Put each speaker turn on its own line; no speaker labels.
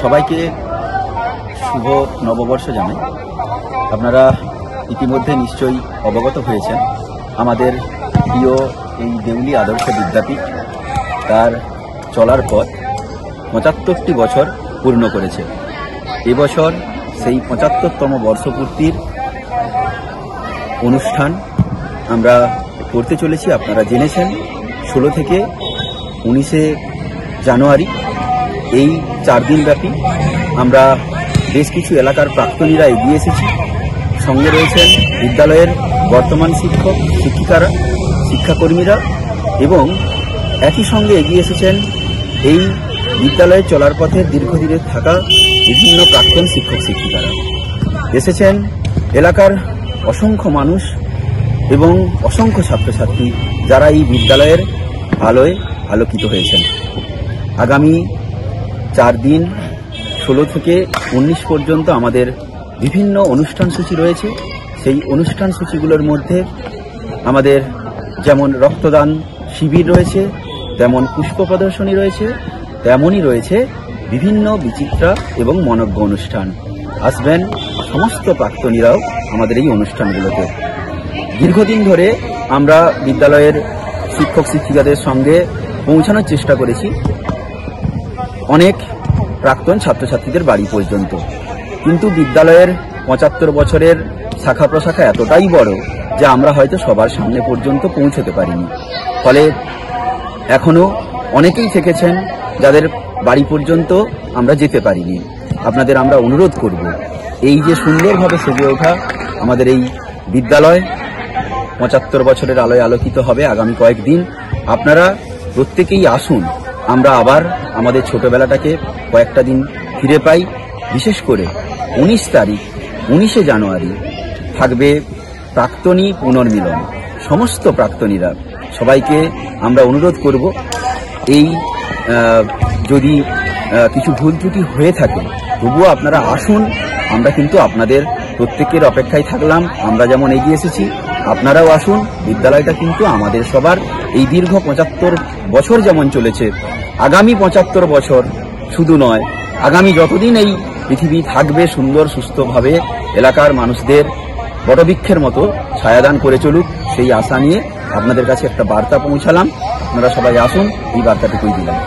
সবাইকে শুভ নববর্ষ জানাই। আপনারা ইতিমধ্যে নিশ্চয়ই অবগত হয়েছেন আমাদের প্রিয় এই দেউলি আদর্শ বিদ্যাপীঠ তার চলার পথ ৭৫টি বছর পূর্ণ করেছে। এবছর সেই ৭৫তম বর্ষপূর্তির অনুষ্ঠান আমরা করতে চলেছি। আপনারা জেনেছেন ১৬ থেকে ১৯শে জানুয়ারি এই ৪ দিনব্যাপী আমরা বেশ কিছু এলাকার প্রাক্তনীরা এগিয়ে এসেছি। সঙ্গে রয়েছেন বিদ্যালয়ের বর্তমান শিক্ষক শিক্ষিকারা, শিক্ষাকর্মীরা এবং একই সঙ্গে এগিয়ে এসেছেন এই বিদ্যালয়ে চলার পথে দীর্ঘদিনের থাকা বিভিন্ন প্রাক্তন শিক্ষক শিক্ষিকারা। এসেছেন এলাকার অসংখ্য মানুষ এবং অসংখ্য ছাত্রছাত্রী যারা এই বিদ্যালয়ের আলোয় আলোকিত হয়েছেন। আগামী ৪ দিন ১৬ থেকে ১৯ পর্যন্ত আমাদের বিভিন্ন অনুষ্ঠান সূচি রয়েছে। সেই অনুষ্ঠান সূচিগুলোর মধ্যে আমাদের যেমন রক্তদান শিবির রয়েছে, তেমন পুষ্প প্রদর্শনী রয়েছে, তেমনই রয়েছে বিভিন্ন বিচিত্রা এবং মনজ্ঞ অনুষ্ঠান। আসবেন সমস্ত প্রাক্তনীরাও আমাদের এই অনুষ্ঠানগুলোতে। দীর্ঘদিন ধরে আমরা বিদ্যালয়ের শিক্ষক শিক্ষিকাদের সঙ্গে পৌঁছানোর চেষ্টা করেছি অনেক প্রাক্তন ছাত্রছাত্রীদের বাড়ি পর্যন্ত, কিন্তু বিদ্যালয়ের ৭৫ বছরের শাখা প্রশাখা এতটাই বড় যে আমরা হয়তো সবার সামনে পর্যন্ত পৌঁছতে পারিনি। ফলে এখনো অনেকেই থেকেছেন যাদের বাড়ি পর্যন্ত আমরা যেতে পারিনি। আপনাদের আমরা অনুরোধ করব, এই যে সুন্দরভাবে সেজে ওঠা আমাদের এই বিদ্যালয় ৭৫ বছরের আলোয় আলোকিত হবে আগামী কয়েকদিন। আপনারা প্রত্যেকেই আসুন, আমরা আবার আমাদের ছোটবেলাটাকে কয়েকটা দিন ফিরে পাই। বিশেষ করে ১৯ তারিখ ১৯শে জানুয়ারি থাকবে প্রাক্তনী পুনর্মিলন। সমস্ত প্রাক্তনীরা সবাইকে আমরা অনুরোধ করব, এই যদি কিছু ভুল ত্রুটি হয়ে থাকে তবুও আপনারা আসুন। আমরা কিন্তু আপনাদের প্রত্যেকের অপেক্ষায় থাকলাম। আমরা যেমন এগিয়ে এসেছি, আপনারাও আসুন। বিদ্যালয়টা কিন্তু আমাদের সবার। এই দীর্ঘ ৭৫ বছর যেমন চলেছে, আগামী ৭৫ বছর শুধু নয়, আগামী যতদিন এই পৃথিবী থাকবে সুন্দর সুস্থভাবে এলাকার মানুষদের বটবৃক্ষের মতো ছায়াদান করে চলুক, সেই আশা নিয়ে আপনাদের কাছে একটা বার্তা পৌঁছালাম। আপনারা সবাই আসুন, এই বার্তাটুকুই দিলাম।